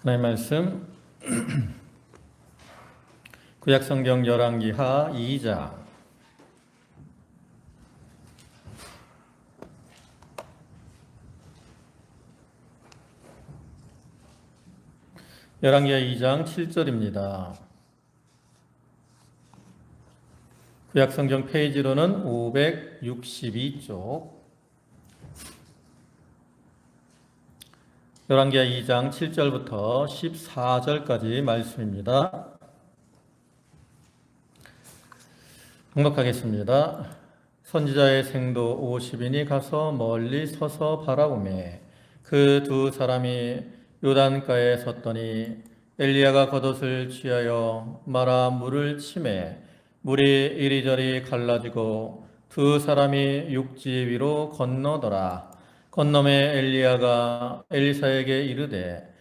하나님 말씀 구약성경 열왕기하 2장. 열왕기하 2장 7절입니다. 구약성경 페이지로는 562쪽. 열왕기하 2장 7절부터 14절까지 말씀입니다. 봉독하겠습니다. 선지자의 생도 50인이 가서 멀리 서서 바라보매 그 두 사람이 요단가에 섰더니 엘리야가 겉옷을 취하여 마라 물을 치매 물이 이리저리 갈라지고 두 사람이 육지 위로 건너더라. 건너매 엘리야가 엘리사에게 이르되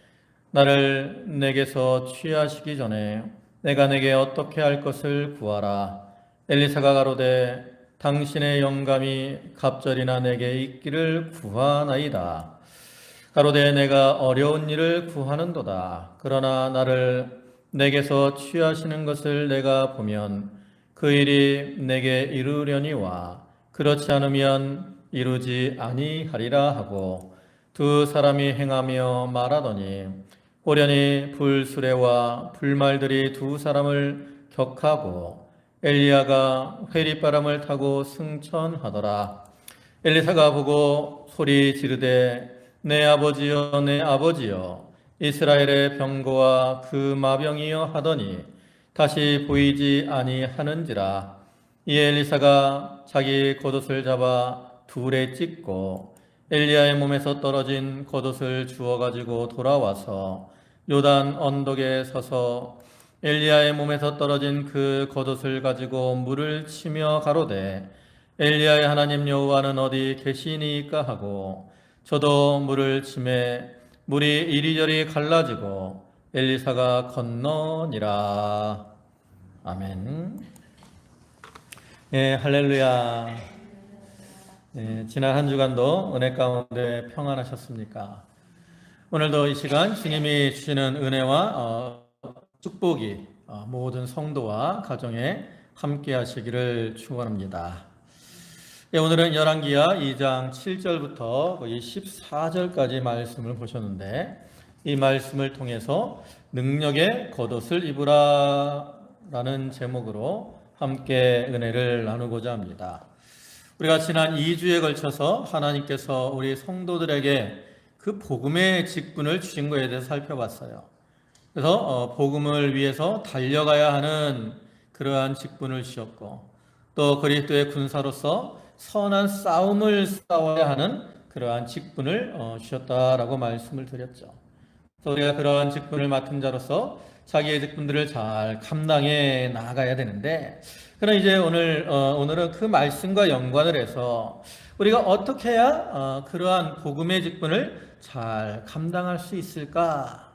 나를 내게서 취하시기 전에 내가 내게 어떻게 할 것을 구하라. 엘리사가 가로되 당신의 영감이 갑절이나 내게 있기를 구하나이다. 가로되 내가 어려운 일을 구하는도다. 그러나 나를 내게서 취하시는 것을 내가 보면 그 일이 내게 이루려니와 그렇지 않으면 이루지 아니하리라 하고 두 사람이 행하며 말하더니 호련히 불수레와 불말들이 두 사람을 격하고 엘리야가 회리바람을 타고 승천하더라. 엘리사가 보고 소리 지르되 내 아버지여 내 아버지여 이스라엘의 병거와 그 마병이여 하더니 다시 보이지 아니하는지라. 이에 엘리사가 자기 겉옷을 잡아 둘에 찢고 엘리야의 몸에서 떨어진 겉옷을 주워 가지고 돌아와서 요단 언덕에 서서 엘리야의 몸에서 떨어진 그 겉옷을 가지고 물을 치며 가로되 엘리야의 하나님 여호와는 어디 계시니까 하고 저도 물을 치매 물이 이리저리 갈라지고 엘리사가 건너니라. 아멘. 예, 할렐루야. 예, 지난 한 주간도 은혜 가운데 평안하셨습니까? 오늘도 이 시간 주님이 주시는 은혜와 축복이 모든 성도와 가정에 함께 하시기를 축원합니다. 예, 오늘은 열왕기하 2장 7절부터 거의 14절까지 말씀을 보셨는데 이 말씀을 통해서 능력의 겉옷을 입으라 라는 제목으로 함께 은혜를 나누고자 합니다. 우리가 지난 2주에 걸쳐서 하나님께서 우리 성도들에게 그 복음의 직분을 주신 것에 대해서 살펴봤어요. 그래서 복음을 위해서 달려가야 하는 그러한 직분을 주셨고 또 그리스도의 군사로서 선한 싸움을 싸워야 하는 그러한 직분을 주셨다라고 말씀을 드렸죠. 그래서 우리가 그러한 직분을 맡은 자로서 자기의 직분들을 잘 감당해 나가야 되는데, 그럼 이제 오늘은 그 말씀과 연관을 해서 우리가 어떻게 해야 그러한 복음의 직분을 잘 감당할 수 있을까?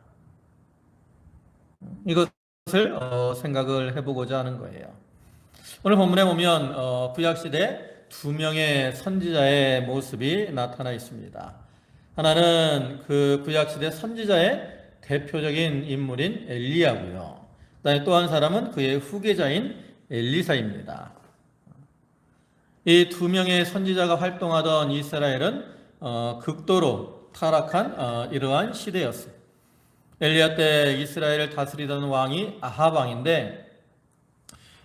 이것을 생각을 해보고자 하는 거예요. 오늘 본문에 보면 구약시대 두 명의 선지자의 모습이 나타나 있습니다. 하나는 그 구약시대 선지자의 대표적인 인물인 엘리야고요. 그다음에 또 한 사람은 그의 후계자인 엘리사입니다. 이 두 명의 선지자가 활동하던 이스라엘은 극도로 타락한 이러한 시대였어요. 엘리야 때 이스라엘을 다스리던 왕이 아합 왕인데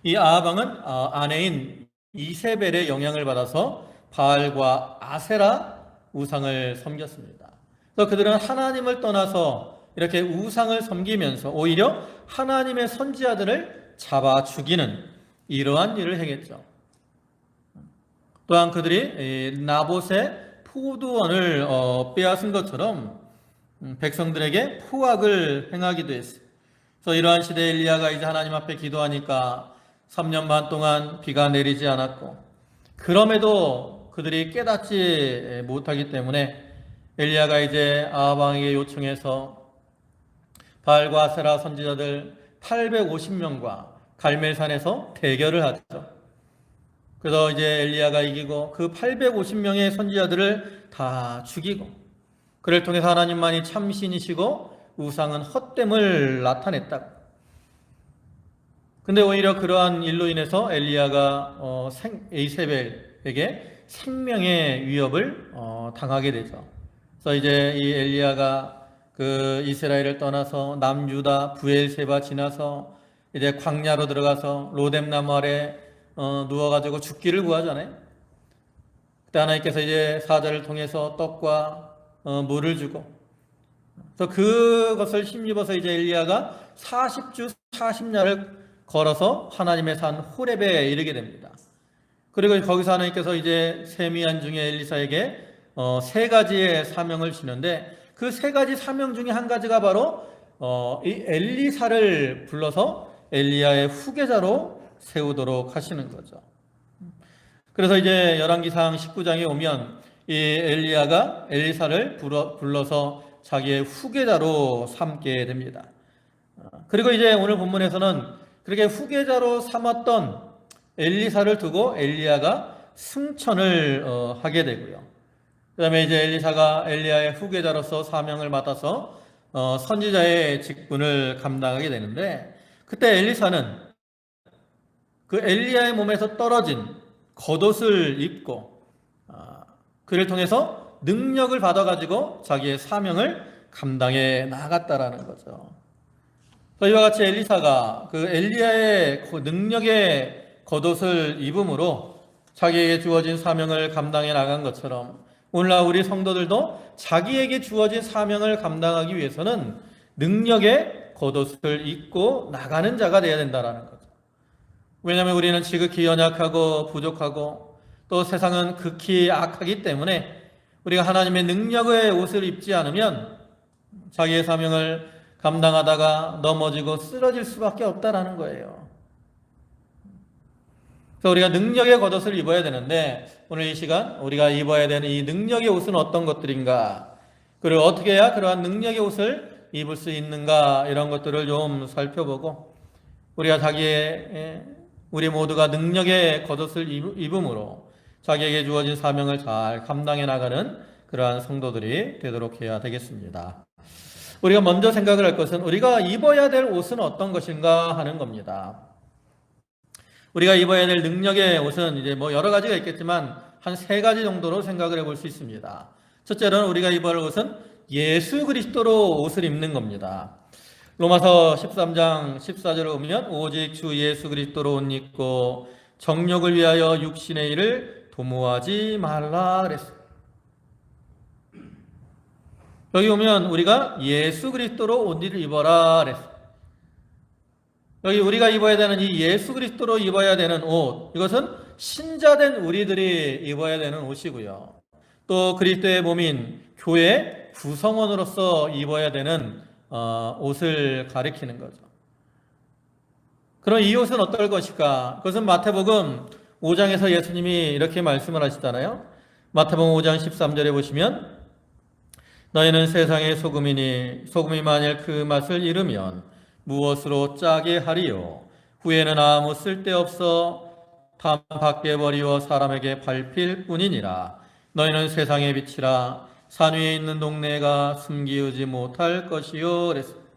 이 아합 왕은 아내인 이세벨의 영향을 받아서 바알과 아세라 우상을 섬겼습니다. 그래서 그들은 하나님을 떠나서 이렇게 우상을 섬기면서 오히려 하나님의 선지자들을 잡아 죽이는 이러한 일을 행했죠. 또한 그들이 나봇의 포도원을 빼앗은 것처럼 백성들에게 포악을 행하기도 했어요. 그래서 이러한 시대에 엘리야가 이제 하나님 앞에 기도하니까 3년 반 동안 비가 내리지 않았고, 그럼에도 그들이 깨닫지 못하기 때문에 엘리야가 이제 아합 왕에게 요청해서 바알과 아세라 선지자들 850명과 갈멜산에서 대결을 하죠. 그래서 이제 엘리야가 이기고 그 850명의 선지자들을 다 죽이고, 그를 통해서 하나님만이 참신이시고 우상은 헛됨을 나타냈다. 근데 오히려 그러한 일로 인해서 엘리야가 이세벨에게 생명의 위협을 당하게 되죠. 그래서 이제 이 엘리야가 그 이스라엘을 떠나서 남유다 부엘세바 지나서 이제 광야로 들어가서 로뎀나무 아래 누워가지고 죽기를 구하잖아요. 그때 하나님께서 이제 사자를 통해서 떡과 물을 주고, 그래서 그것을 힘입어서 이제 엘리야가 40주 40야를 걸어서 하나님의 산 호렙에 이르게 됩니다. 그리고 거기서 하나님께서 이제 세미한 중에 엘리사에게 세 가지의 사명을 주는데, 그 세 가지 사명 중에 한 가지가 바로 이 엘리사를 불러서 엘리야의 후계자로 세우도록 하시는 거죠. 그래서 이제 열왕기상 19장에 오면 이 엘리야가 엘리사를 불러서 자기의 후계자로 삼게 됩니다. 그리고 이제 오늘 본문에서는 그렇게 후계자로 삼았던 엘리사를 두고 엘리야가 승천을 하게 되고요. 그 다음에 이제 엘리사가 엘리야의 후계자로서 사명을 맡아서 선지자의 직분을 감당하게 되는데, 그때 엘리사는 그 엘리야의 몸에서 떨어진 겉옷을 입고 그를 통해서 능력을 받아가지고 자기의 사명을 감당해 나갔다라는 거죠. 이와 같이 엘리사가 그 엘리야의 능력의 겉옷을 입음으로 자기에게 주어진 사명을 감당해 나간 것처럼, 오늘날 우리 성도들도 자기에게 주어진 사명을 감당하기 위해서는 능력의 겉옷을 입고 나가는 자가 되어야 된다는 거죠. 왜냐하면 우리는 지극히 연약하고 부족하고 또 세상은 극히 악하기 때문에 우리가 하나님의 능력의 옷을 입지 않으면 자기의 사명을 감당하다가 넘어지고 쓰러질 수밖에 없다라는 거예요. 그래서 우리가 능력의 겉옷을 입어야 되는데, 오늘 이 시간 우리가 입어야 되는 이 능력의 옷은 어떤 것들인가, 그리고 어떻게 해야 그러한 능력의 옷을 입을 수 있는가, 이런 것들을 좀 살펴보고, 우리 모두가 능력의 겉옷을 입음으로 자기에게 주어진 사명을 잘 감당해 나가는 그러한 성도들이 되도록 해야 되겠습니다. 우리가 먼저 생각을 할 것은 우리가 입어야 될 옷은 어떤 것인가 하는 겁니다. 우리가 입어야 될 능력의 옷은 이제 여러 가지가 있겠지만 한 세 가지 정도로 생각을 해볼 수 있습니다. 첫째로는 우리가 입어야 할 옷은 예수 그리스도로 옷을 입는 겁니다. 로마서 13장 14절을 보면 오직 주 예수 그리스도로 옷 입고 정욕을 위하여 육신의 일을 도모하지 말라 그랬어요. 여기 보면 우리가 예수 그리스도로 옷을 입어라 그랬어요. 여기 우리가 입어야 되는 이 예수 그리스도로 입어야 되는 옷, 이것은 신자된 우리들이 입어야 되는 옷이고요. 또 그리스도의 몸인 교회 구성원으로서 입어야 되는 옷을 가리키는 거죠. 그럼 이 옷은 어떨 것일까? 그것은 마태복음 5장에서 예수님이 이렇게 말씀을 하시잖아요. 마태복음 5장 13절에 보시면 너희는 세상의 소금이니 소금이 만일 그 맛을 잃으면 무엇으로 짜게 하리요? 후에는 아무 쓸데없어 다 밖에 버리워 사람에게 밟힐 뿐이니라. 너희는 세상의 빛이라. 산 위에 있는 동네가 숨기우지 못할 것이요. 그랬습니다.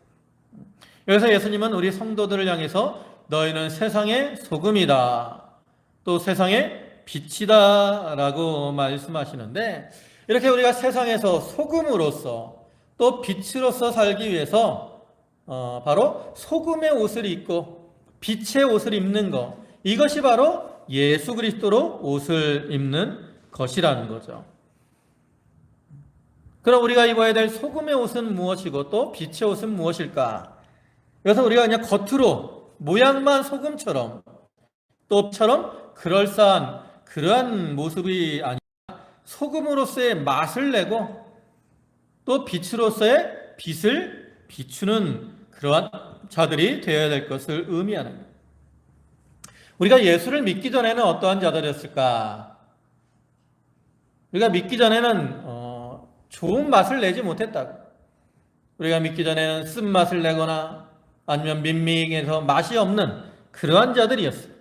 여기서 예수님은 우리 성도들을 향해서 너희는 세상의 소금이다, 또 세상의 빛이다 라고 말씀하시는데, 이렇게 우리가 세상에서 소금으로서 또 빛으로서 살기 위해서 바로 소금의 옷을 입고 빛의 옷을 입는 것, 이것이 바로 예수 그리스도로 옷을 입는 것이라는 거죠. 그럼 우리가 입어야 될 소금의 옷은 무엇이고 또 빛의 옷은 무엇일까? 그래서 우리가 그냥 겉으로 모양만 소금처럼 또처럼 그럴싸한 그러한 모습이 아니라 소금으로서의 맛을 내고 또 빛으로서의 빛을 비추는 그러한 자들이 되어야 될 것을 의미하는 거예요. 우리가 예수를 믿기 전에는 어떠한 자들이었을까? 우리가 믿기 전에는 좋은 맛을 내지 못했다고. 우리가 믿기 전에는 쓴맛을 내거나 아니면 밍밍해서 맛이 없는 그러한 자들이었어요.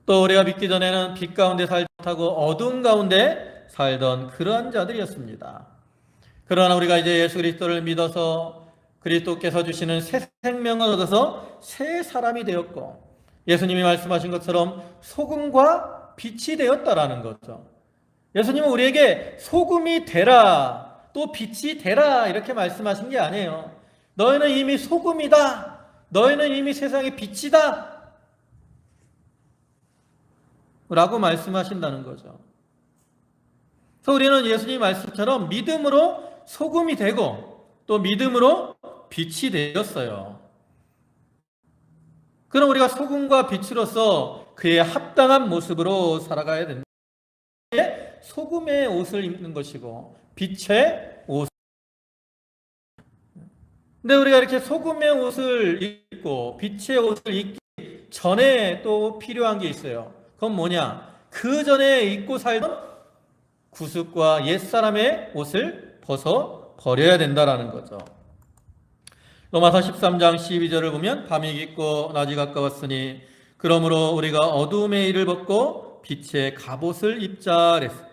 또 우리가 믿기 전에는 빛 가운데 살지 못하고 어두운 가운데 살던 그러한 자들이었습니다. 그러나 우리가 이제 예수 그리스도를 믿어서 그리스도께서 주시는 새 생명을 얻어서 새 사람이 되었고, 예수님이 말씀하신 것처럼 소금과 빛이 되었다라는 거죠. 예수님은 우리에게 소금이 되라, 또 빛이 되라 이렇게 말씀하신 게 아니에요. 너희는 이미 소금이다, 너희는 이미 세상의 빛이다 라고 말씀하신다는 거죠. 그래서 우리는 예수님 말씀처럼 믿음으로 소금이 되고 또 믿음으로 빛이 되었어요. 그럼 우리가 소금과 빛으로서 그의 합당한 모습으로 살아가야 된다. 소금의 옷을 입는 것이고 빛의 옷. 근데 우리가 이렇게 소금의 옷을 입고 빛의 옷을 입기 전에 또 필요한 게 있어요. 그건 뭐냐? 그 전에 입고 살던 구습과 옛사람의 옷을 벗어 버려야 된다라는 거죠. 로마서 13장 12절을 보면 밤이 깊고 낮이 가까웠으니 그러므로 우리가 어두움의 일을 벗고 빛의 갑옷을 입자 그랬어요.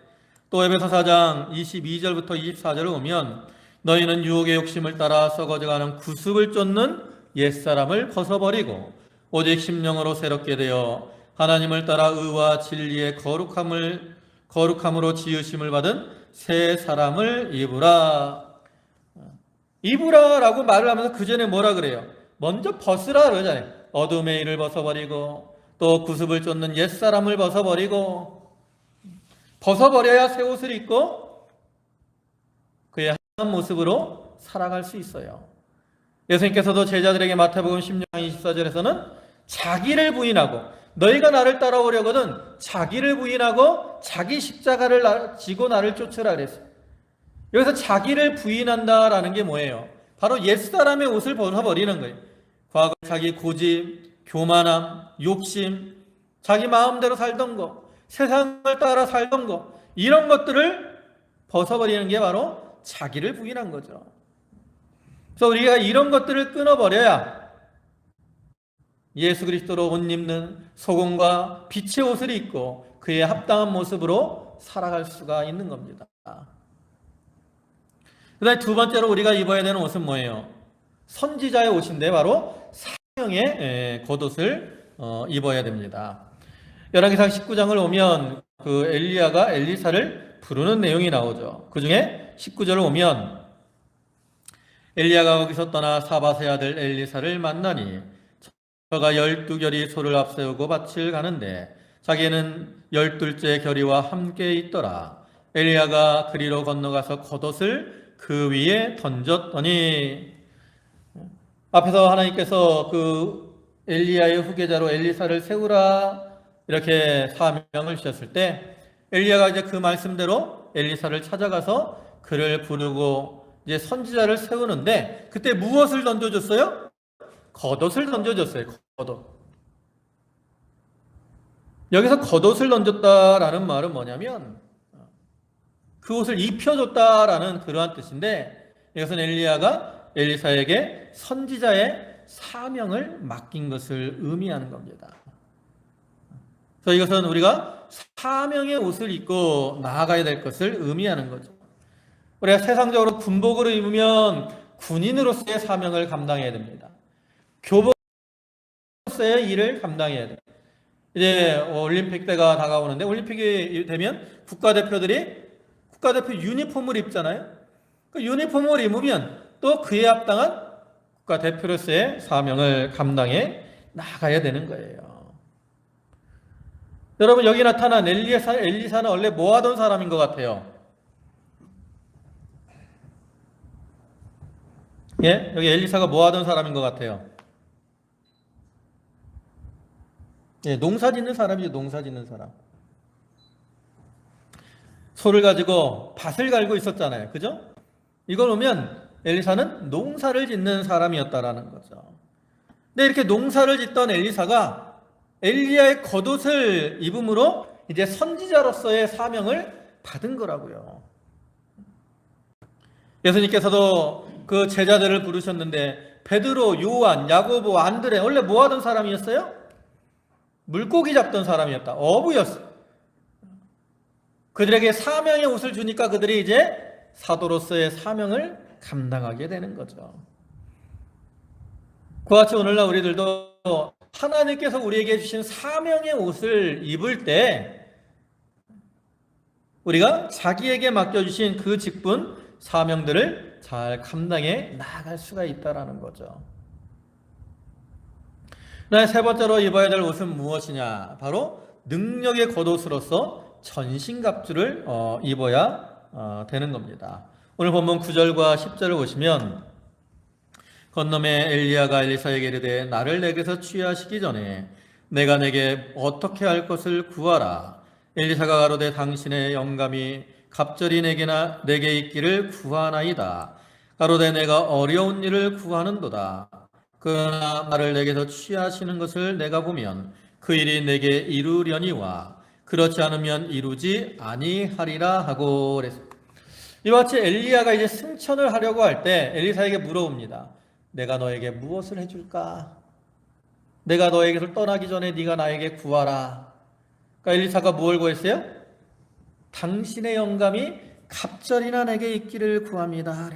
또 에베소 4장 22절부터 24절을 보면 너희는 유혹의 욕심을 따라 썩어져가는 구습을 쫓는 옛사람을 벗어버리고 오직 심령으로 새롭게 되어 하나님을 따라 의와 진리의 거룩함으로 지으심을 받은 새 사람을 입으라. 입으라라고 말을 하면서 그 전에 뭐라 그래요? 먼저 벗으라 그러잖아요. 어둠의 일을 벗어버리고 또 구습을 쫓는 옛사람을 벗어버리고, 벗어버려야 새 옷을 입고 그의 한 모습으로 살아갈 수 있어요. 예수님께서도 제자들에게 마태복음 16장 24절에서는 자기를 부인하고, 너희가 나를 따라오려거든 자기를 부인하고 자기 십자가를 지고 나를 쫓으라 그랬어요. 여기서 자기를 부인한다라는 게 뭐예요? 바로 옛사람의 옷을 벗어버리는 거예요. 과거 자기 고집, 교만함, 욕심, 자기 마음대로 살던 거, 세상을 따라 살던 거, 이런 것들을 벗어버리는 게 바로 자기를 부인한 거죠. 그래서 우리가 이런 것들을 끊어버려야 예수 그리스도로 옷 입는 소금과 빛의 옷을 입고 그의 합당한 모습으로 살아갈 수가 있는 겁니다. 그 다음에 두 번째로 우리가 입어야 되는 옷은 뭐예요? 선지자의 옷인데 바로 사명의 겉옷을 입어야 됩니다. 열왕기상 19장을 오면 그 엘리야가 엘리사를 부르는 내용이 나오죠. 그 중에 19절을 오면 엘리야가 거기서 떠나 사밧의 아들 엘리사를 만나니 저가 12결이 소를 앞세우고 밭을 가는데 자기는 12째 결의와 함께 있더라. 엘리야가 그리로 건너가서 겉옷을 그 위에 던졌더니, 앞에서 하나님께서 그 엘리야의 후계자로 엘리사를 세우라 이렇게 사명을 주셨을 때 엘리야가 이제 그 말씀대로 엘리사를 찾아가서 그를 부르고 이제 선지자를 세우는데 그때 무엇을 던져줬어요? 겉옷을 던져줬어요. 겉옷. 여기서 겉옷을 던졌다라는 말은 뭐냐면 그 옷을 입혀줬다라는 그러한 뜻인데, 이것은 엘리야가 엘리사에게 선지자의 사명을 맡긴 것을 의미하는 겁니다. 그래서 이것은 우리가 사명의 옷을 입고 나아가야 될 것을 의미하는 거죠. 우리가 세상적으로 군복을 입으면 군인으로서의 사명을 감당해야 됩니다. 교복으로서의 일을 감당해야 돼요. 이제 올림픽 때가 다가오는데 올림픽이 되면 국가대표 유니폼을 입잖아요. 그 유니폼을 입으면 또 그에 합당한 국가대표로서의 사명을 감당해 나가야 되는 거예요. 여러분, 여기 나타난 엘리사는 원래 뭐 하던 사람인 것 같아요? 예? 여기 엘리사가 뭐 하던 사람인 것 같아요? 예, 농사 짓는 사람이죠. 농사 짓는 사람. 소를 가지고 밭을 갈고 있었잖아요. 그죠? 이걸 보면 엘리사는 농사를 짓는 사람이었다라는 거죠. 근데 이렇게 농사를 짓던 엘리사가 엘리야의 겉옷을 입음으로 이제 선지자로서의 사명을 받은 거라고요. 예수님께서도 그 제자들을 부르셨는데 베드로, 요한, 야고보, 안드레 원래 뭐 하던 사람이었어요? 물고기 잡던 사람이었다. 어부였어. 그들에게 사명의 옷을 주니까 그들이 이제 사도로서의 사명을 감당하게 되는 거죠. 그와 같이 오늘날 우리들도 하나님께서 우리에게 주신 사명의 옷을 입을 때 우리가 자기에게 맡겨주신 그 직분, 사명들을 잘 감당해 나아갈 수가 있다는 거죠. 세 번째로 입어야 될 옷은 무엇이냐? 바로 능력의 겉옷으로서 전신갑주를 입어야 되는 겁니다. 오늘 본문 9절과 10절을 보시면 건너매 엘리야가 엘리사에게 이르되 나를 내게서 취하시기 전에 내가 내게 어떻게 할 것을 구하라. 엘리사가 가로되 당신의 영감이 갑절이 내게 있기를 구하나이다. 가로되 내가 어려운 일을 구하는도다. 그러나 나를 내게서 취하시는 것을 내가 보면 그 일이 내게 이루려니와 그렇지 않으면 이루지 아니하리라 하고 그랬습니다. 이와 같이 엘리야가 이제 승천을 하려고 할 때 엘리사에게 물어봅니다. 내가 너에게 무엇을 해줄까? 내가 너에게서 떠나기 전에 네가 나에게 구하라. 그러니까 엘리사가 뭘 구했어요? 당신의 영감이 갑절이나 내게 있기를 구합니다.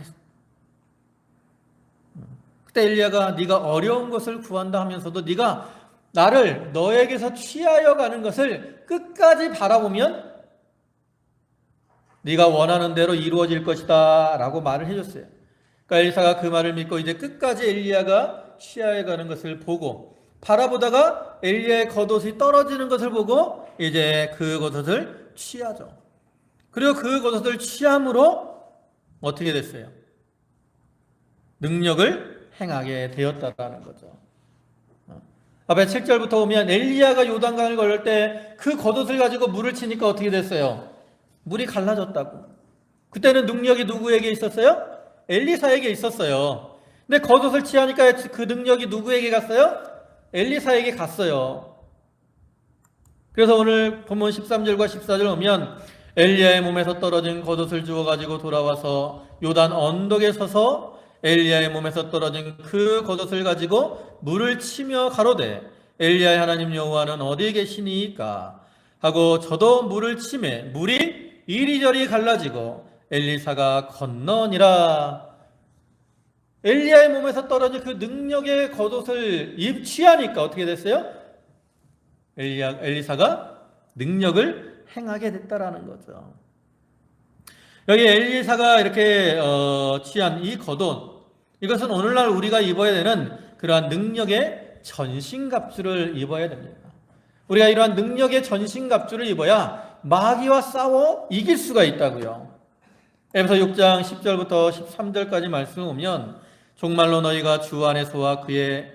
그때 엘리야가 네가 어려운 것을 구한다 하면서도 네가 나를 너에게서 취하여 가는 것을 끝까지 바라보면 네가 원하는 대로 이루어질 것이다 라고 말을 해줬어요. 그러니까 엘리사가 그 말을 믿고 이제 끝까지 엘리야가 취하여 가는 것을 보고 바라보다가 엘리야의 겉옷이 떨어지는 것을 보고 이제 그 겉옷을 취하죠. 그리고 그 겉옷을 취함으로 어떻게 됐어요? 능력을 행하게 되었다라는 거죠. 앞에 7절부터 보면 엘리야가 요단강을 걸을 때 그 겉옷을 가지고 물을 치니까 어떻게 됐어요? 물이 갈라졌다고. 그때는 능력이 누구에게 있었어요? 엘리사에게 있었어요. 근데 겉옷을 취하니까 그 능력이 누구에게 갔어요? 엘리사에게 갔어요. 그래서 오늘 본문 13절과 14절 보면 엘리야의 몸에서 떨어진 겉옷을 주워가지고 돌아와서 요단 언덕에 서서 엘리야의 몸에서 떨어진 그 겉옷을 가지고 물을 치며 가로되 엘리야의 하나님 여호와는 어디 계시니까 하고 저도 물을 치매 물이 이리저리 갈라지고 엘리사가 건너니라. 엘리야의 몸에서 떨어진 그 능력의 겉옷을 취하니까 어떻게 됐어요? 엘리사가 능력을 행하게 됐다라는 거죠. 여기 엘리사가 이렇게 취한 이 겉옷, 이것은 오늘날 우리가 입어야 되는 그러한 능력의 전신갑주를 입어야 됩니다. 우리가 이러한 능력의 전신갑주를 입어야 마귀와 싸워 이길 수가 있다고요. 에베소 6장 10절부터 13절까지 말씀을 보면 정말로 너희가 주 안에서와 그의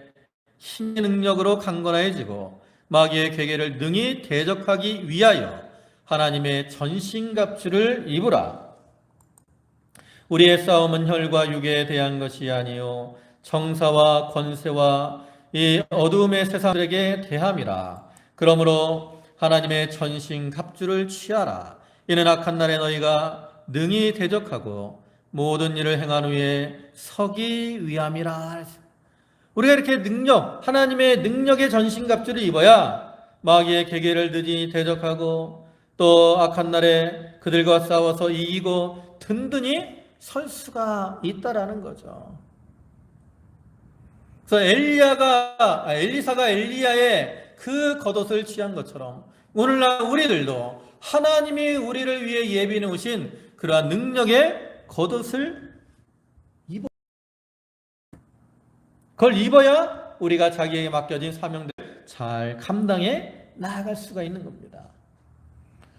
힘의 능력으로 강건해지고 마귀의 괴계를 능히 대적하기 위하여 하나님의 전신갑주를 입으라. 우리의 싸움은 혈과 육에 대한 것이 아니요 정사와 권세와 이 어두움의 세상들에게 대함이라. 그러므로 하나님의 전신갑주를 취하라. 이는 악한 날에 너희가 능히 대적하고 모든 일을 행한 후에 서기 위함이라. 우리가 이렇게 하나님의 능력의 전신갑주를 입어야 마귀의 계계를 능히 대적하고 또 악한 날에 그들과 싸워서 이기고 든든히 설 수가 있다라는 거죠. 그래서 엘리사가 엘리야의 그 겉옷을 취한 것처럼 오늘날 우리들도 하나님이 우리를 위해 예비해 놓으신 그러한 능력의 겉옷을 그걸 입어야 우리가 자기에게 맡겨진 사명들을 잘 감당해 나아갈 수가 있는 겁니다.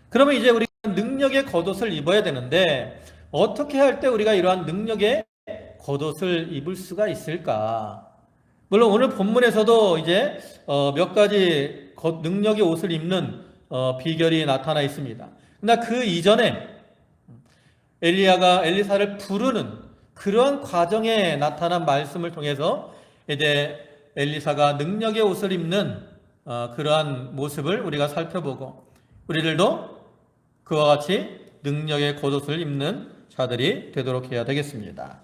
그러면 이제 우리가 능력의 겉옷을 입어야 되는데 어떻게 할 때 우리가 이러한 능력의 겉옷을 입을 수가 있을까? 물론 오늘 본문에서도 이제 몇 가지 능력의 옷을 입는 비결이 나타나 있습니다. 그러나 그 이전에 엘리야가 엘리사를 부르는 그러한 과정에 나타난 말씀을 통해서 이제 엘리사가 능력의 옷을 입는 그러한 모습을 우리가 살펴보고 우리들도 그와 같이 능력의 겉옷을 입는 자들이 되도록 해야 되겠습니다.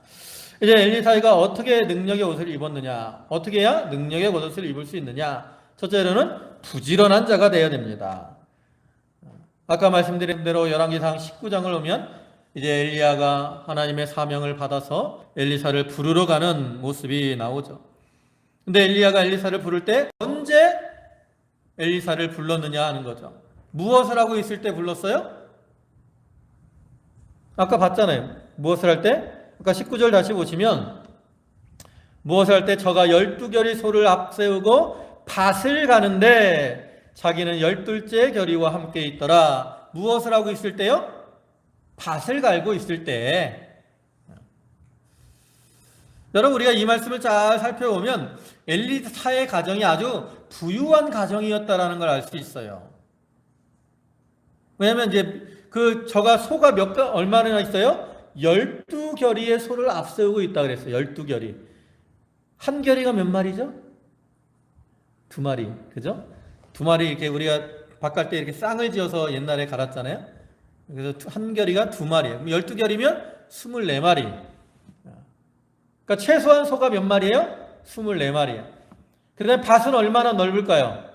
이제 엘리사가 어떻게 능력의 옷을 입었느냐, 어떻게 해야 능력의 겉옷을 입을 수 있느냐. 첫째로는 부지런한 자가 되어야 됩니다. 아까 말씀드린 대로 열왕기상 19장을 보면 이제 엘리야가 하나님의 사명을 받아서 엘리사를 부르러 가는 모습이 나오죠. 근데 엘리야가 엘리사를 부를 때 언제 엘리사를 불렀느냐 하는 거죠. 무엇을 하고 있을 때 불렀어요? 아까 봤잖아요. 무엇을 할 때? 아까 19절 다시 보시면 무엇을 할 때 저가 12결의 소를 앞세우고 밭을 가는데 자기는 12째 결의와 함께 있더라. 무엇을 하고 있을 때요? 밭을 갈고 있을 때. 여러분, 우리가 이 말씀을 잘 살펴보면 엘리사의 가정이 아주 부유한 가정이었다라는 걸 알 수 있어요. 왜냐하면 이제 저가 소가 얼마나 있어요? 12결의의 소를 앞세우고 있다 그랬어요. 12결의. 한 결의가 몇 마리죠? 2마리. 그죠? 2마리 이렇게 우리가 밥 갈 때 이렇게 쌍을 지어서 옛날에 갈았잖아요. 그래서 한 결의가 2마리예요. 12결이면 24마리. 그러니까 최소한 소가 몇 마리예요? 24마리예요. 그다음에 밭은 얼마나 넓을까요?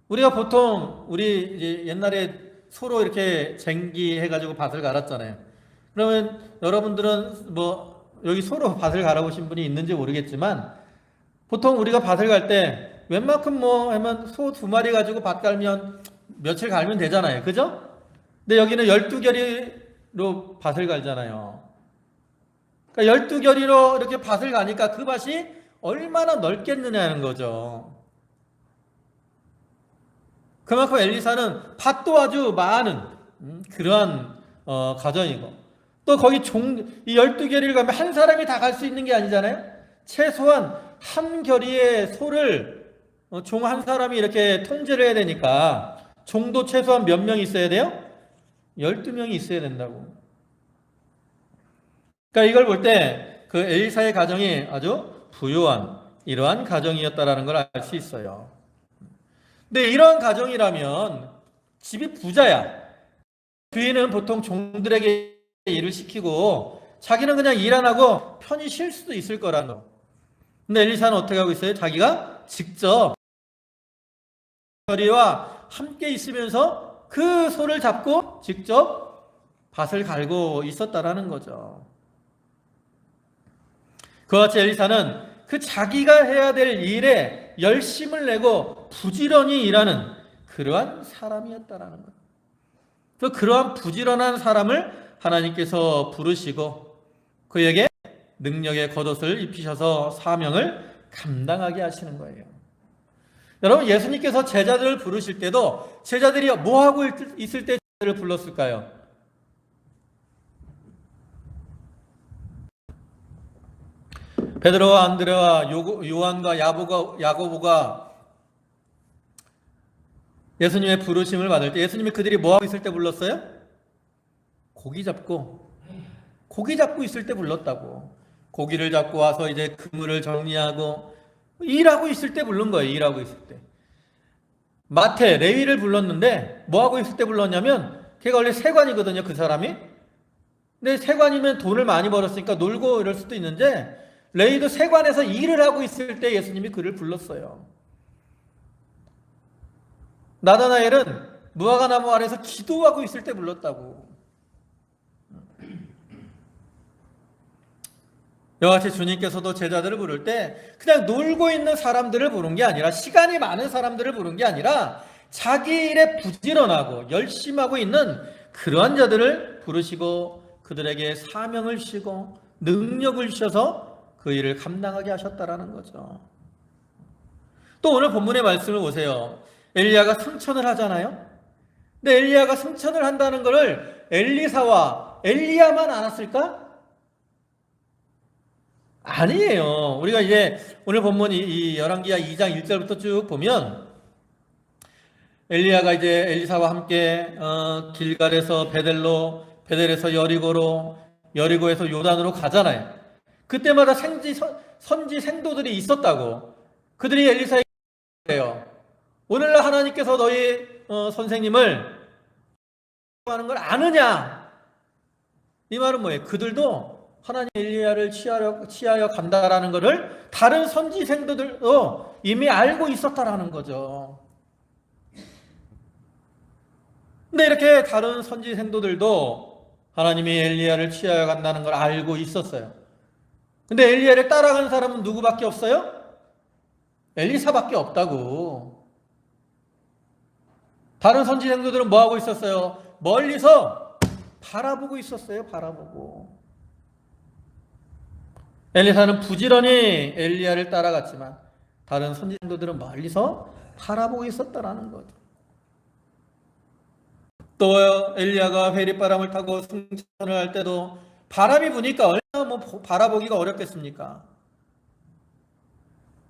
우리가 보통 우리 이제 옛날에 소로 이렇게 쟁기해가지고 밭을 갈았잖아요. 그러면 여러분들은 뭐 여기 소로 밭을 갈아보신 분이 있는지 모르겠지만 보통 우리가 밭을 갈 때 웬만큼 뭐 하면 소 2마리 가지고 밭 갈면 며칠 갈면 되잖아요. 그죠? 근데 여기는 12결의로 밭을 갈잖아요. 그러니까 12결의로 이렇게 밭을 가니까 그 밭이 얼마나 넓겠느냐는 거죠. 그만큼 엘리사는 밭도 아주 많은 그러한 가정이고, 또 거기 이 12결의를 가면 한 사람이 다 갈 수 있는 게 아니잖아요. 최소한 한 결의의 소를 종 한 사람이 이렇게 통제를 해야 되니까 종도 최소한 몇 명 있어야 돼요? 12명이 있어야 된다고. 그러니까 이걸 볼 때 그 엘리사의 가정이 아주 부유한 이러한 가정이었다라는 걸 알 수 있어요. 근데 이러한 가정이라면 집이 부자야. 주인은 보통 종들에게 일을 시키고 자기는 그냥 일 안 하고 편히 쉴 수도 있을 거라는 거. 근데 엘리사는 어떻게 하고 있어요? 자기가 직접 결의와 함께 있으면서 그 소를 잡고 직접 밭을 갈고 있었다라는 거죠. 그와 같이 엘리사는 그 자기가 해야 될 일에 열심을 내고 부지런히 일하는 그러한 사람이었다라는 거예요. 그래서 그러한 부지런한 사람을 하나님께서 부르시고 그에게 능력의 겉옷을 입히셔서 사명을 감당하게 하시는 거예요. 여러분, 예수님께서 제자들을 부르실 때도 제자들이 뭐 하고 있을 때 제자들을 불렀을까요? 베드로와 안드레와 요한과 야고보가 예수님의 부르심을 받을 때 예수님이 그들이 뭐 하고 있을 때 불렀어요? 고기 잡고 있을 때 불렀다고. 고기를 잡고 와서 이제 그물을 정리하고 일하고 있을 때 부른 거예요. 일하고 있을 때. 마태, 레위를 불렀는데 뭐 하고 있을 때 불렀냐면 걔가 원래 세관이거든요. 그 사람이. 근데 세관이면 돈을 많이 벌었으니까 놀고 이럴 수도 있는데 레위도 세관에서 일을 하고 있을 때 예수님이 그를 불렀어요. 나다나엘은 무화과 나무 아래서 기도하고 있을 때 불렀다고. 이와 같이 주님께서도 제자들을 부를 때 그냥 놀고 있는 사람들을 부른 게 아니라, 시간이 많은 사람들을 부른 게 아니라 자기 일에 부지런하고 열심하고 있는 그러한 자들을 부르시고 그들에게 사명을 주시고 능력을 주셔서 그 일을 감당하게 하셨다라는 거죠. 또 오늘 본문의 말씀을 보세요. 엘리야가 승천을 하잖아요. 근데 엘리야가 승천을 한다는 것을 엘리사와 엘리야만 알았을까? 아니에요. 우리가 이제 오늘 본문 이 열왕기하 2장 1절부터 쭉 보면 엘리야가 이제 엘리사와 함께 길갈에서 베델에서 여리고로, 여리고에서 요단으로 가잖아요. 그때마다 선지 생도들이 있었다고. 그들이 엘리사에게 그래요. 오늘날 하나님께서 너희 선생님을 하는 걸 아느냐? 이 말은 뭐예요? 그들도 하나님 엘리야를 취하여 간다라는 것을 다른 선지 생도들도 이미 알고 있었다라는 거죠. 근데 이렇게 다른 선지 생도들도 하나님이 엘리야를 취하여 간다는 걸 알고 있었어요. 근데 엘리야를 따라간 사람은 누구밖에 없어요? 엘리사밖에 없다고. 다른 선지 장로들은 뭐 하고 있었어요? 멀리서 바라보고 있었어요. 바라보고. 엘리사는 부지런히 엘리야를 따라갔지만 다른 선지 장로들은 멀리서 바라보고 있었다라는 거죠. 또 엘리야가 회리바람을 타고 승천을 할 때도 바람이 부니까 얼마나 뭐 바라보기가 어렵겠습니까?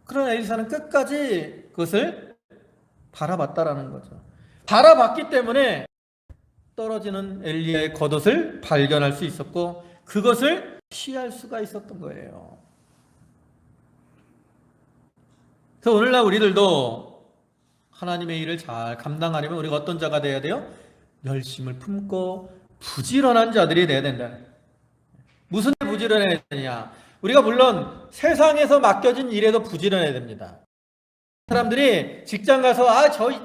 그러나 엘리사는 끝까지 그것을 바라봤다라는 거죠. 바라봤기 때문에 떨어지는 엘리야의 겉옷을 발견할 수 있었고 그것을 피할 수가 있었던 거예요. 그래서 오늘날 우리들도 하나님의 일을 잘 감당하려면 우리가 어떤 자가 되어야 돼요? 열심을 품고 부지런한 자들이 되어야 된다. 무슨 일 부지런해야 되냐? 우리가 물론 세상에서 맡겨진 일에도 부지런해야 됩니다. 사람들이 직장 가서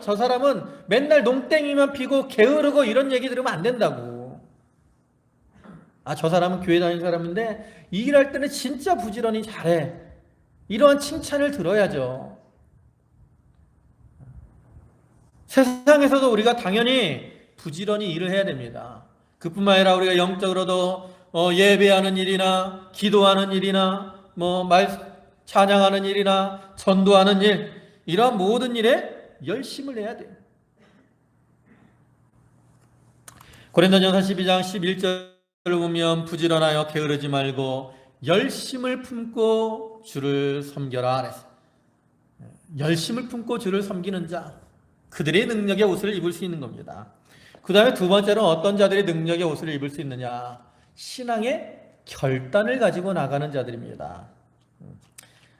저 사람은 맨날 농땡이만 피고 게으르고 이런 얘기 들으면 안 된다고. 저 사람은 교회 다니는 사람인데 이 일할 때는 진짜 부지런히 잘해. 이러한 칭찬을 들어야죠. 세상에서도 우리가 당연히 부지런히 일을 해야 됩니다. 그뿐만 아니라 우리가 영적으로도 예배하는 일이나 기도하는 일이나 찬양하는 일이나 전도하는 일, 이러한 모든 일에 열심을 내야 돼요. 고린도전서 12장 11절을 보면 부지런하여 게으르지 말고 열심을 품고 주를 섬겨라 그랬어요. 열심을 품고 주를 섬기는 자, 그들의 능력의 옷을 입을 수 있는 겁니다. 그 다음에 두 번째는 어떤 자들이 능력의 옷을 입을 수 있느냐? 신앙의 결단을 가지고 나가는 자들입니다.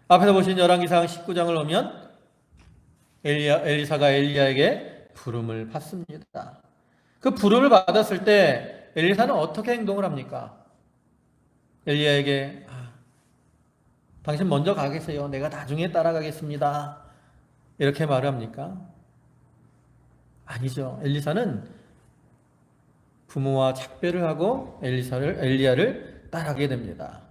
앞에서 보신 열왕기상 19장을 보면 엘리사가 엘리야에게 부름을 받습니다. 그 부름을 받았을 때 엘리사는 어떻게 행동을 합니까? 엘리야에게 당신 먼저 가겠어요. 내가 나중에 따라가겠습니다. 이렇게 말을 합니까? 아니죠. 엘리사는 부모와 작별을 하고 엘리야를 따라가게 됩니다.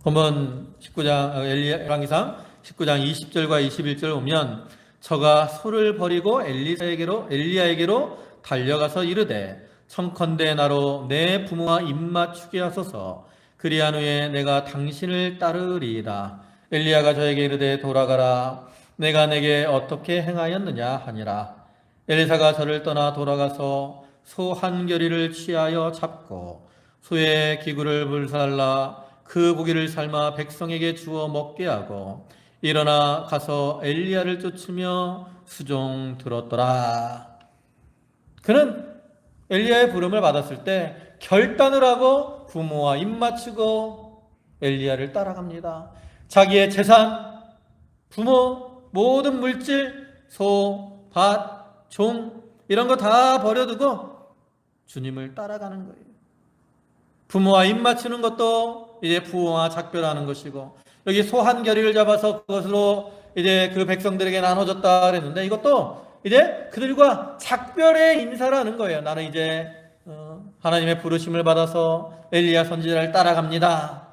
보면 19장 열왕기상 19장 20절과 21절 보면 저가 소를 버리고 엘리야에게로 달려가서 이르되 청컨대 나로 내 부모와 입맞추게 하소서. 그리한 후에 내가 당신을 따르리이다. 엘리야가 저에게 이르되 돌아가라. 내가 내게 어떻게 행하였느냐 하니라. 엘리사가 저를 떠나 돌아가서 소 한 겨리를 취하여 잡고 소의 기구를 불살라 그 고기를 삶아 백성에게 주어 먹게 하고 일어나 가서 엘리야를 쫓으며 수종 들었더라. 그는 엘리야의 부름을 받았을 때 결단을 하고 부모와 입맞추고 엘리야를 따라갑니다. 자기의 재산, 부모, 모든 물질, 소, 밭, 종 이런 거 다 버려두고 주님을 따라가는 거예요. 부모와 입맞추는 것도 이제 부모와 작별하는 것이고, 여기 소 한 겨리를 잡아서 그것으로 이제 그 백성들에게 나눠줬다 그랬는데 이것도 이제 그들과 작별의 인사를 하는 거예요. 나는 이제 하나님의 부르심을 받아서 엘리야 선지자를 따라갑니다.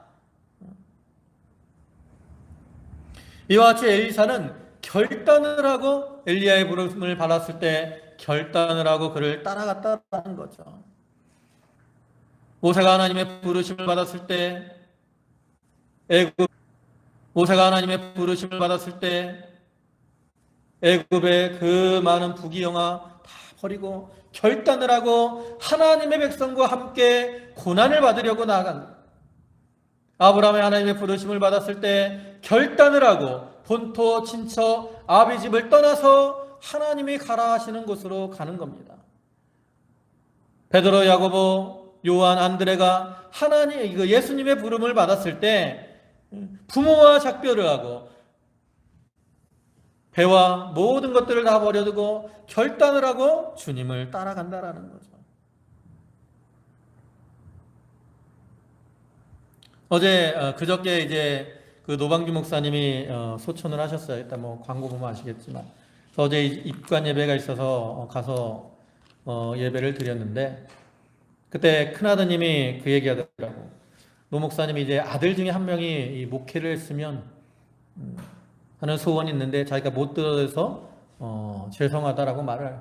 이와 같이 엘리사는 결단을 하고 엘리야의 부르심을 받았을 때 결단을 하고 그를 따라갔다는 거죠. 모세가 하나님의 부르심을 받았을 때 모세가 하나님의 부르심을 받았을 때 애굽의 그 많은 부귀영화 다 버리고 결단을 하고 하나님의 백성과 함께 고난을 받으려고 나아간 거예요. 아브라함이 하나님의 부르심을 받았을 때 결단을 하고 본토 친척 아비 집을 떠나서 하나님이 가라 하시는 곳으로 가는 겁니다. 베드로, 야고보, 요한, 안드레가 예수님의 부름을 받았을 때 부모와 작별을 하고 배와 모든 것들을 다 버려두고 결단을 하고 주님을 따라간다라는 거죠. 그저께 이제 그 노방규 목사님이 소천을 하셨어요. 일단 광고 보면 아시겠지만. 그래서 어제 입관 예배가 있어서 가서 예배를 드렸는데 그때 큰아드님이 그 얘기하더라고. 노 목사님이 이제 아들 중에 한 명이 이 목회를 했으면 하는 소원이 있는데 자기가 못 들어서 죄송하다라고 말을.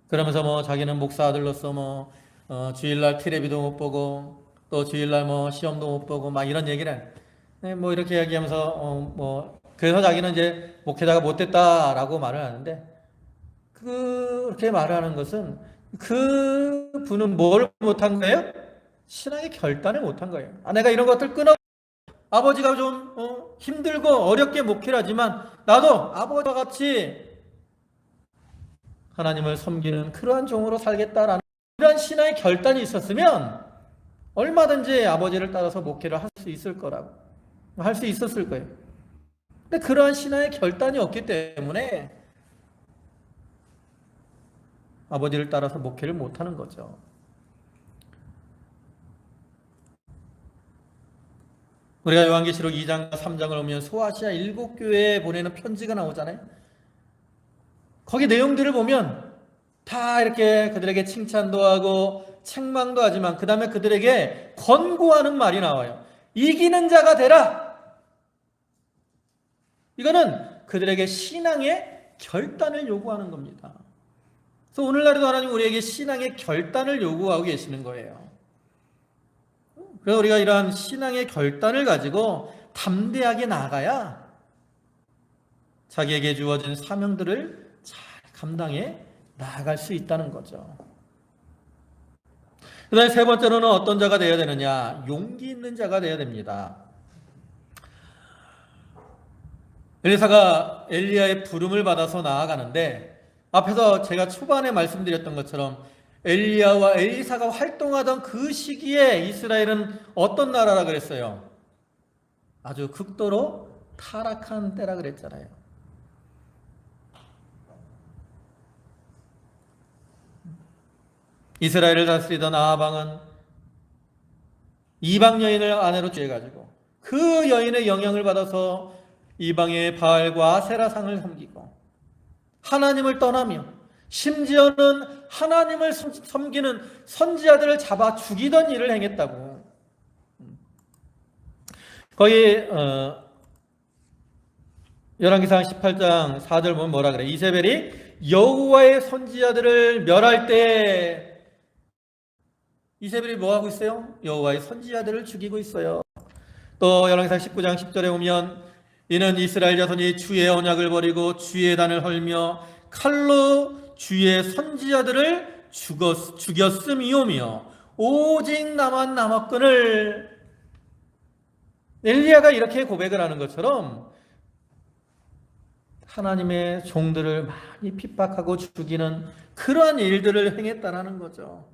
그러면서 뭐 자기는 목사 아들로서 주일날 티레비도 못 보고 또 주일날 시험도 못 보고 막 이런 얘기를 해. 네, 뭐 이렇게 이야기하면서 그래서 자기는 이제 목회자가 못 됐다라고 말을 하는데 그렇게 말을 하는 것은 그 분은 뭘 못한 거예요? 신앙의 결단을 못한 거예요. 내가 이런 것들 끊어 아버지가 좀 힘들고 어렵게 목회를 하지만 나도 아버지와 같이 하나님을 섬기는 그러한 종으로 살겠다라는 이런 신앙의 결단이 있었으면 얼마든지 아버지를 따라서 목회를 할 수 있을 거라고 할 수 있었을 거예요. 근데 그러한 신앙의 결단이 없기 때문에 아버지를 따라서 목회를 못하는 거죠. 우리가 요한계시록 2장과 3장을 보면 소아시아 7교회에 보내는 편지가 나오잖아요. 거기 내용들을 보면 다 이렇게 그들에게 칭찬도 하고 책망도 하지만 그 다음에 그들에게 권고하는 말이 나와요. 이기는 자가 되라. 이거는 그들에게 신앙의 결단을 요구하는 겁니다. 그래서 오늘날에도 하나님 우리에게 신앙의 결단을 요구하고 계시는 거예요. 그래서 우리가 이러한 신앙의 결단을 가지고 담대하게 나아가야 자기에게 주어진 사명들을 잘 감당해 나아갈 수 있다는 거죠. 그 다음에 세 번째로는 어떤 자가 되어야 되느냐? 용기 있는 자가 되어야 됩니다. 엘리사가 엘리야의 부름을 받아서 나아가는데 앞에서 제가 초반에 말씀드렸던 것처럼 엘리야와 엘리사가 활동하던 그 시기에 이스라엘은 어떤 나라라 그랬어요? 아주 극도로 타락한 때라 그랬잖아요. 이스라엘을 다스리던 아합왕은 이방 여인을 아내로 취해가지고 그 여인의 영향을 받아서 이방의 바알과 아세라상을 섬기고 하나님을 떠나며 심지어는 하나님을 섬기는 선지자들을 잡아 죽이던 일을 행했다고. 거기 열왕기상 18장 4절 보면 뭐라 그래? 이세벨이 여호와의 선지자들을 멸할 때 이세벨이 뭐 하고 있어요? 여호와의 선지자들을 죽이고 있어요. 또 열왕기상 19장 10절에 보면 이는 이스라엘 자손이 주의 언약을 버리고 주의 단을 헐며 칼로 주의 선지자들을 죽였음이오며 오직 나만 남았거늘. 엘리야가 이렇게 고백을 하는 것처럼 하나님의 종들을 많이 핍박하고 죽이는 그러한 일들을 행했다라는 거죠.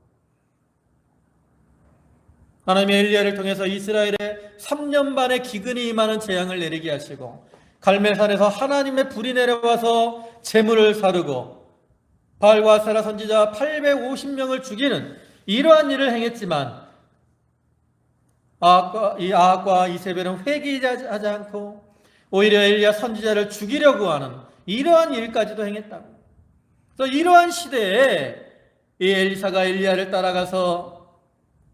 하나님이 엘리야를 통해서 이스라엘에 3년 반의 기근이 임하는 재앙을 내리게 하시고 갈멜산에서 하나님의 불이 내려와서 재물을 사르고 바알과 아세라 선지자 850명을 죽이는 이러한 일을 행했지만 아합과 이세벨은 회개하지 않고 오히려 엘리야 선지자를 죽이려고 하는 이러한 일까지도 행했다고. 그래서 이러한 시대에 이 엘리사가 엘리야를 따라가서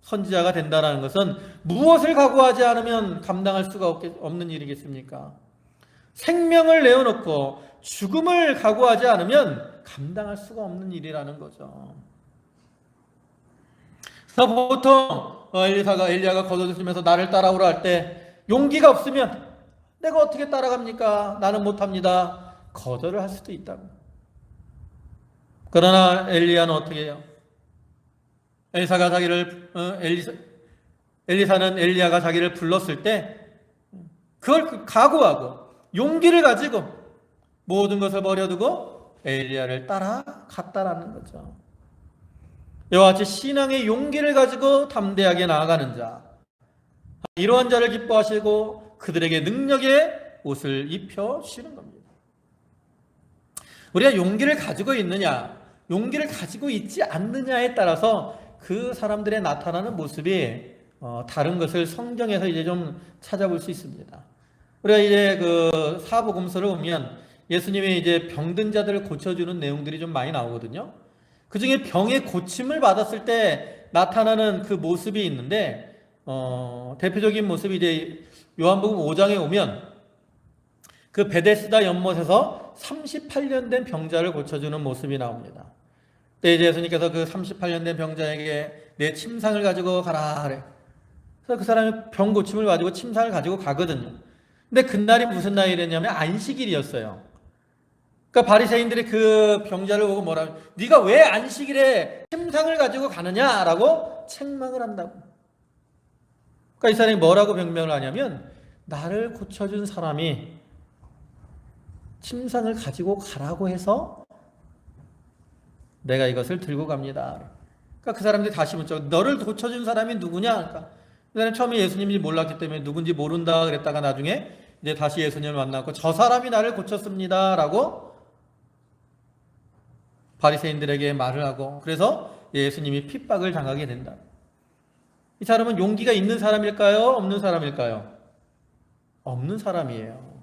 선지자가 된다는 것은 무엇을 각오하지 않으면 감당할 수가 없는 일이겠습니까? 생명을 내어놓고 죽음을 각오하지 않으면 감당할 수가 없는 일이라는 거죠. 그래서 보통 엘리야가 거듭되면서 나를 따라오라 할 때 용기가 없으면 내가 어떻게 따라갑니까? 나는 못합니다. 거절을 할 수도 있다고. 그러나 엘리야는 어떻게 해요? 엘리사는 엘리야가 자기를 불렀을 때 그걸 각오하고 용기를 가지고 모든 것을 버려두고 엘리야를 따라갔다라는 거죠. 이와 같이 신앙의 용기를 가지고 담대하게 나아가는 자, 이러한 자를 기뻐하시고 그들에게 능력의 옷을 입혀주시는 겁니다. 우리가 용기를 가지고 있느냐, 용기를 가지고 있지 않느냐에 따라서 그 사람들의 나타나는 모습이 다른 것을 성경에서 이제 좀 찾아볼 수 있습니다. 우리가 이제 그 사복음서를 보면 예수님이 이제 병든 자들을 고쳐주는 내용들이 좀 많이 나오거든요. 그 중에 병의 고침을 받았을 때 나타나는 그 모습이 있는데, 대표적인 모습이 이제 요한복음 5장에 오면 그 베데스다 연못에서 38년 된 병자를 고쳐주는 모습이 나옵니다. 그때 이제 예수님께서 그 38년 된 병자에게 내 침상을 가지고 가라 그래. 그래서 그 사람이 병 고침을 가지고 침상을 가지고 가거든요. 근데 그날이 무슨 날이랬냐면 안식일이었어요. 그러니까 바리새인들이 그 병자를 보고 뭐라, 네가 왜 안식일에 침상을 가지고 가느냐라고 책망을 한다고. 그러니까 이 사람이 뭐라고 변명을 하냐면, 나를 고쳐준 사람이 침상을 가지고 가라고 해서 내가 이것을 들고 갑니다. 그러니까 그 사람들이 다시 묻죠. 너를 고쳐준 사람이 누구냐? 그러니까 그 사람이 처음에 예수님인지 몰랐기 때문에 누군지 모른다 그랬다가 나중에 이제 다시 예수님을 만났고, 저 사람이 나를 고쳤습니다라고 바리새인들에게 말을 하고, 그래서 예수님이 핍박을 당하게 된다. 이 사람은 용기가 있는 사람일까요? 없는 사람일까요? 없는 사람이에요.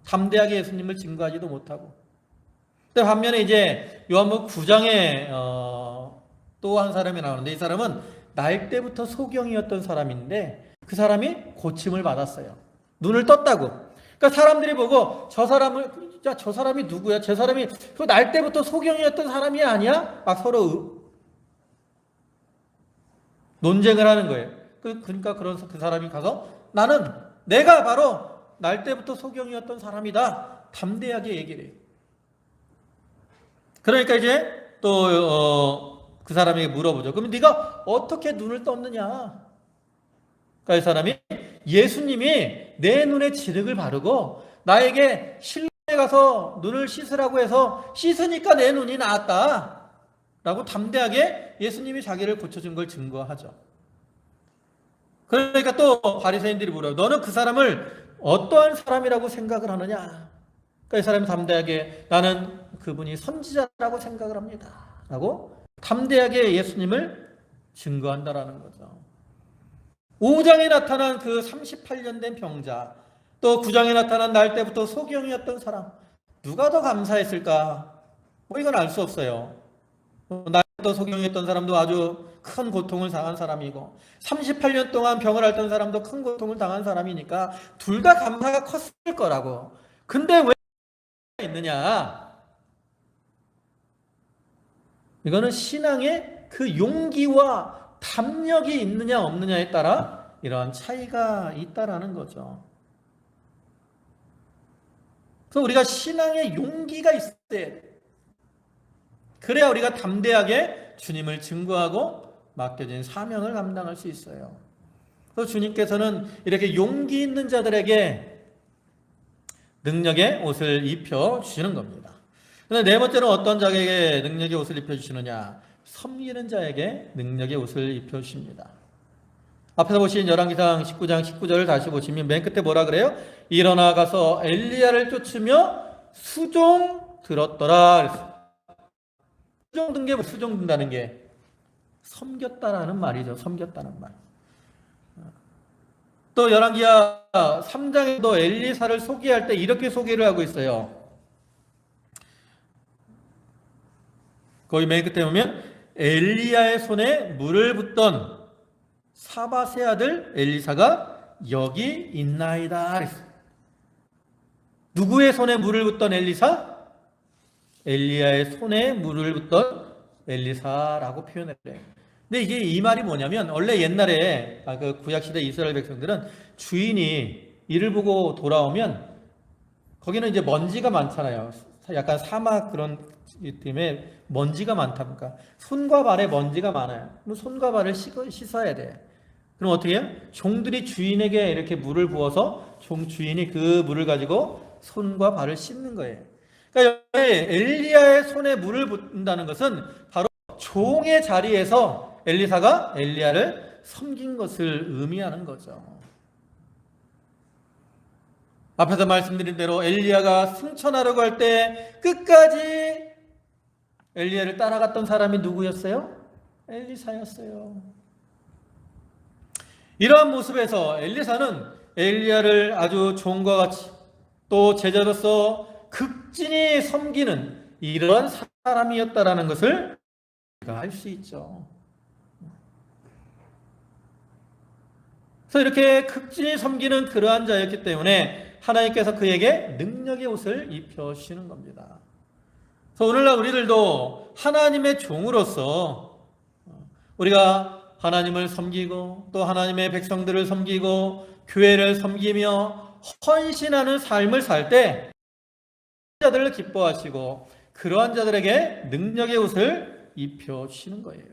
담대하게 예수님을 증거하지도 못하고. 근데 반면에 이제 요한복음 9장에 또 한 사람이 나오는데, 이 사람은 날 때부터 소경이었던 사람인데 그 사람이 고침을 받았어요. 눈을 떴다고. 그러니까 사람들이 보고 저 사람이 누구야? 저 사람이 그 날 때부터 소경이었던 사람이 아니야? 막 서로 논쟁을 하는 거예요. 그러니까 그 사람이 가서 내가 바로 날 때부터 소경이었던 사람이다. 담대하게 얘기를 해요. 그러니까 이제 또 그 사람에게 물어보죠. 그럼 네가 어떻게 눈을 떴느냐? 그러니까 이 사람이, 예수님이 내 눈에 지륵을 바르고 나에게 실로에 가서 눈을 씻으라고 해서 씻으니까 내 눈이 나았다 라고 담대하게 예수님이 자기를 고쳐준 걸 증거하죠. 그러니까 또 바리새인들이 물어요. 너는 그 사람을 어떠한 사람이라고 생각을 하느냐? 그러니까 이 사람이 담대하게, 나는 그분이 선지자라고 생각을 합니다 라고 담대하게 예수님을 증거한다라는 거죠. 5장에 나타난 그 38년 된 병자, 또 9장에 나타난 날 때부터 소경이었던 사람, 누가 더 감사했을까? 이건 알 수 없어요. 날 때부터 소경이었던 사람도 아주 큰 고통을 당한 사람이고, 38년 동안 병을 앓던 사람도 큰 고통을 당한 사람이니까 둘 다 감사가 컸을 거라고. 근데 왜 있느냐? 이거는 신앙의 그 용기와 담력이 있느냐 없느냐에 따라 이러한 차이가 있다라는 거죠. 그래서 우리가 신앙의 용기가 있어야 돼. 그래야 우리가 담대하게 주님을 증거하고 맡겨진 사명을 감당할 수 있어요. 그래서 주님께서는 이렇게 용기 있는 자들에게 능력의 옷을 입혀 주시는 겁니다. 그런데 네 번째는 어떤 자에게 능력의 옷을 입혀주시느냐? 섬기는 자에게 능력의 옷을 입혀주십니다. 앞에서 보신 열왕기상 19장 19절을 다시 보시면 맨 끝에 뭐라 그래요? 일어나 가서 엘리야를 쫓으며 수종 들었더라 그랬어요. 수종 든 게 뭐, 수종 든다는 게 섬겼다라는 말이죠. 섬겼다는 말. 또 열왕기하 3장에도 엘리사를 소개할 때 이렇게 소개를 하고 있어요. 거기 맨 끝에 보면 엘리야의 손에 물을 붓던 사밧의 아들 엘리사가 여기 있나이다 그랬어요. 누구의 손에 물을 붓던 엘리사? 엘리야의 손에 물을 붓던 엘리사라고 표현을 해요. 근데 이게 이 말이 뭐냐면, 원래 옛날에 그 구약시대 이스라엘 백성들은 주인이 이를 보고 돌아오면 거기는 이제 먼지가 많잖아요. 약간 사막 그런 때문에 먼지가 많다 보니까 손과 발에 먼지가 많아요. 그럼 손과 발을 씻어야 돼. 그럼 어떻게 해요? 종들이 주인에게 이렇게 물을 부어서 주인이 그 물을 가지고 손과 발을 씻는 거예요. 그러니까 엘리야의 손에 물을 붓는다는 것은 바로 종의 자리에서 엘리사가 엘리야를 섬긴 것을 의미하는 거죠. 앞에서 말씀드린 대로 엘리야가 승천하려고 할 때 끝까지 엘리야를 따라갔던 사람이 누구였어요? 엘리사였어요. 이러한 모습에서 엘리사는 엘리야를 아주 종과 같이 또 제자로서 극진히 섬기는 이러한 사람이었다라는 것을 할 수 있죠. 그래서 이렇게 극진히 섬기는 그러한 자였기 때문에 하나님께서 그에게 능력의 옷을 입혀주시는 겁니다. 그래서 오늘날 우리들도 하나님의 종으로서 우리가 하나님을 섬기고 또 하나님의 백성들을 섬기고 교회를 섬기며 헌신하는 삶을 살 때 자들을 기뻐하시고 그러한 자들에게 능력의 옷을 입혀주시는 거예요.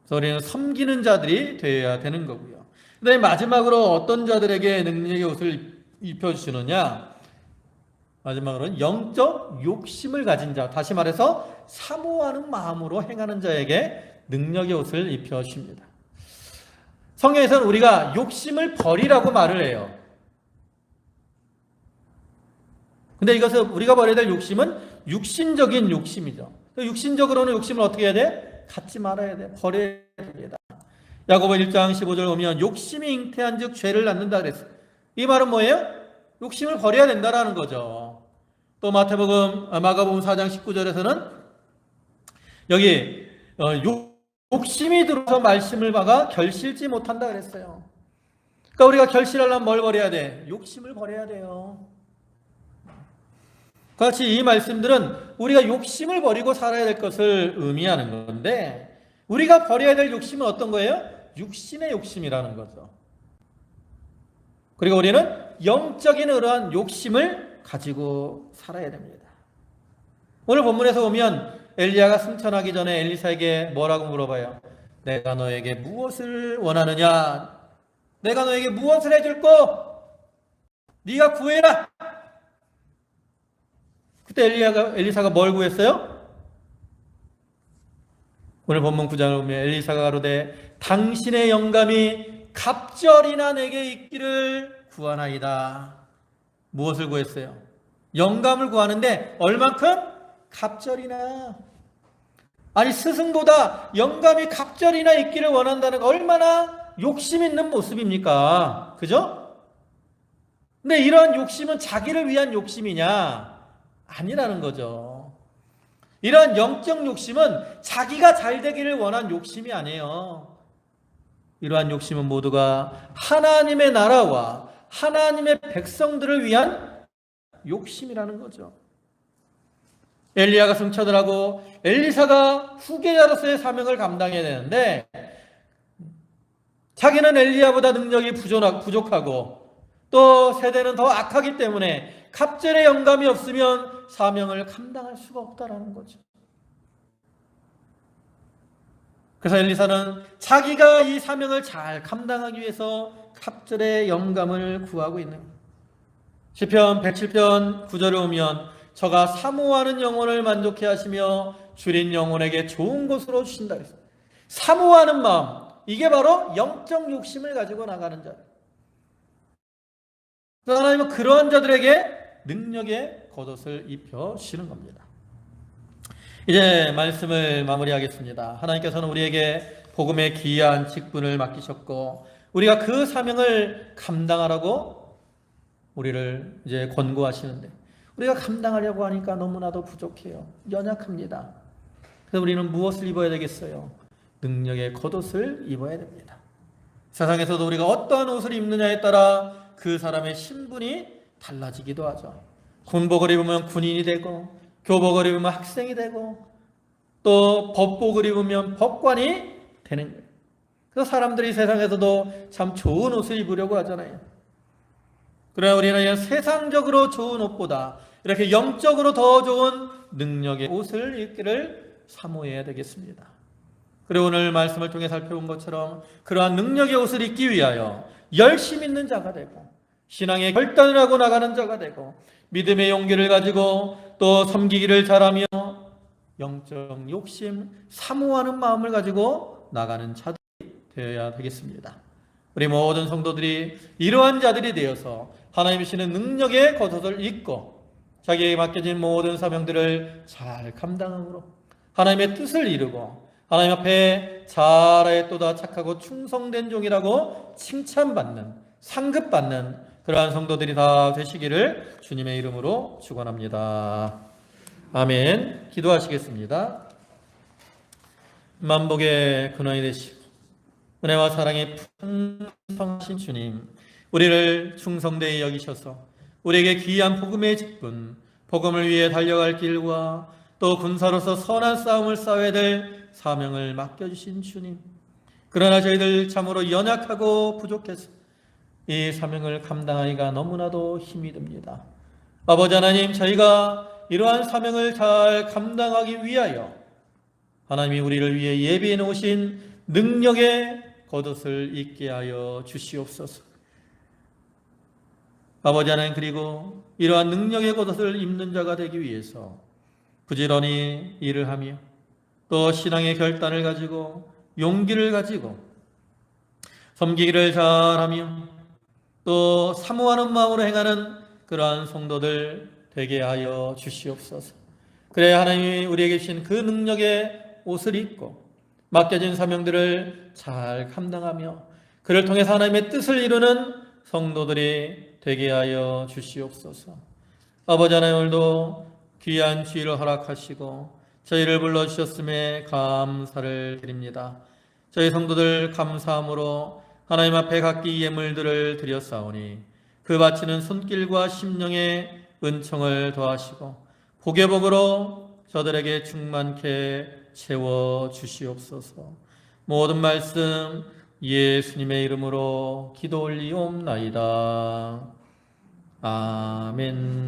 그래서 우리는 섬기는 자들이 되어야 되는 거고요. 그다음에 마지막으로 어떤 자들에게 능력의 옷을 입혀주시느냐? 마지막으로는 영적 욕심을 가진 자, 다시 말해서 사모하는 마음으로 행하는 자에게 능력의 옷을 입혀주십니다. 성경에서는 우리가 욕심을 버리라고 말을 해요. 근데 이것은 우리가 버려야 될 욕심은 육신적인 욕심이죠. 육신적으로는 욕심을 어떻게 해야 돼? 갖지 말아야 돼. 버려야 됩니다. 야고보 1장 15절 보면 욕심이 잉태한 즉 죄를 낳는다 그랬어요. 이 말은 뭐예요? 욕심을 버려야 된다라는 거죠. 또 마가복음 4장 19절에서는 여기 욕심이 들어서 말씀을 박아 결실지 못한다 그랬어요. 그러니까 우리가 결실하려면 뭘 버려야 돼? 욕심을 버려야 돼요. 같이 이 말씀들은 우리가 욕심을 버리고 살아야 될 것을 의미하는 건데 우리가 버려야 될 욕심은 어떤 거예요? 육신의 욕심이라는 거죠. 그리고 우리는 영적인 그러한 욕심을 가지고 살아야 됩니다. 오늘 본문에서 보면 엘리야가 승천하기 전에 엘리사에게 뭐라고 물어봐요? 내가 너에게 무엇을 원하느냐? 내가 너에게 무엇을 해줄꼬? 네가 구해라. 그때 엘리사가 뭘 구했어요? 오늘 본문 9장을 보면 엘리사가 가로되 당신의 영감이 갑절이나 내게 있기를 구하나이다. 무엇을 구했어요? 영감을 구하는데 얼만큼? 갑절이나. 아니 스승보다 영감이 갑절이나 있기를 원한다는 거 얼마나 욕심 있는 모습입니까? 그죠? 근데 이러한 욕심은 자기를 위한 욕심이냐? 아니라는 거죠. 이러한 영적 욕심은 자기가 잘 되기를 원한 욕심이 아니에요. 이러한 욕심은 모두가 하나님의 나라와 하나님의 백성들을 위한 욕심이라는 거죠. 엘리야가 승천하고 엘리사가 후계자로서의 사명을 감당해야 되는데 자기는 엘리야보다 능력이 부족하고 또 세대는 더 악하기 때문에 갑절의 영감이 없으면 사명을 감당할 수가 없다라는 거죠. 그래서 엘리사는 자기가 이 사명을 잘 감당하기 위해서 갑절의 영감을 구하고 있는 거예요. 시편 107편 9절에 오면 저가 사모하는 영혼을 만족해 하시며 줄인 영혼에게 좋은 곳으로 주신다 그랬어요. 사모하는 마음, 이게 바로 영적 욕심을 가지고 나가는 자예요. 하나님은 그러한 자들에게 능력의 겉옷을 입혀주시는 겁니다. 이제 말씀을 마무리하겠습니다. 하나님께서는 우리에게 복음의 귀한 직분을 맡기셨고 우리가 그 사명을 감당하라고 우리를 이제 권고하시는데 우리가 감당하려고 하니까 너무나도 부족해요. 연약합니다. 그래서 우리는 무엇을 입어야 되겠어요? 능력의 겉옷을 입어야 됩니다. 세상에서도 우리가 어떠한 옷을 입느냐에 따라 그 사람의 신분이 달라지기도 하죠. 군복을 입으면 군인이 되고 교복을 입으면 학생이 되고 또 법복을 입으면 법관이 되는 거예요. 그래서 사람들이 세상에서도 참 좋은 옷을 입으려고 하잖아요. 그러나 우리는 세상적으로 좋은 옷보다 이렇게 영적으로 더 좋은 능력의 옷을 입기를 사모해야 되겠습니다. 그리고 오늘 말씀을 통해 살펴본 것처럼 그러한 능력의 옷을 입기 위하여 열심 있는 자가 되고 신앙의 결단을 하고 나가는 자가 되고 믿음의 용기를 가지고 또 섬기기를 잘하며 영적 욕심, 사모하는 마음을 가지고 나가는 자들이 되어야 되겠습니다. 우리 모든 성도들이 이러한 자들이 되어서 하나님이 주시는 능력의 겉옷을 입고 자기에게 맡겨진 모든 사명들을 잘 감당함으로 하나님의 뜻을 이루고 하나님 앞에 잘하였도다 착하고 충성된 종이라고 칭찬받는, 상급받는 그러한 성도들이 다 되시기를 주님의 이름으로 축원합니다. 아멘. 기도하시겠습니다. 만복의 근원이 되시고 은혜와 사랑이 풍성하신 주님, 우리를 충성되이 여기셔서 우리에게 귀한 복음의 직분, 복음을 위해 달려갈 길과 또 군사로서 선한 싸움을 싸워야 될 사명을 맡겨주신 주님, 그러나 저희들 참으로 연약하고 부족해서 이 사명을 감당하기가 너무나도 힘이 듭니다. 아버지 하나님, 저희가 이러한 사명을 잘 감당하기 위하여 하나님이 우리를 위해 예비해 놓으신 능력의 겉옷을 입게 하여 주시옵소서. 아버지 하나님, 그리고 이러한 능력의 겉옷을 입는 자가 되기 위해서 부지런히 일을 하며 또 신앙의 결단을 가지고 용기를 가지고 섬기기를 잘하며 또 사모하는 마음으로 행하는 그러한 성도들 되게 하여 주시옵소서. 그래야 하나님이 우리에게 주신 그 능력의 옷을 입고 맡겨진 사명들을 잘 감당하며 그를 통해서 하나님의 뜻을 이루는 성도들이 되게 하여 주시옵소서. 아버지 하나님, 오늘도 귀한 주일을 허락하시고 저희를 불러주셨음에 감사를 드립니다. 저희 성도들 감사함으로 하나님 앞에 각기 예물들을 드렸사오니 그 바치는 손길과 심령의 은총을 더하시고 복의 복으로 저들에게 충만케 채워 주시옵소서. 모든 말씀 예수님의 이름으로 기도 올리옵나이다. 아멘.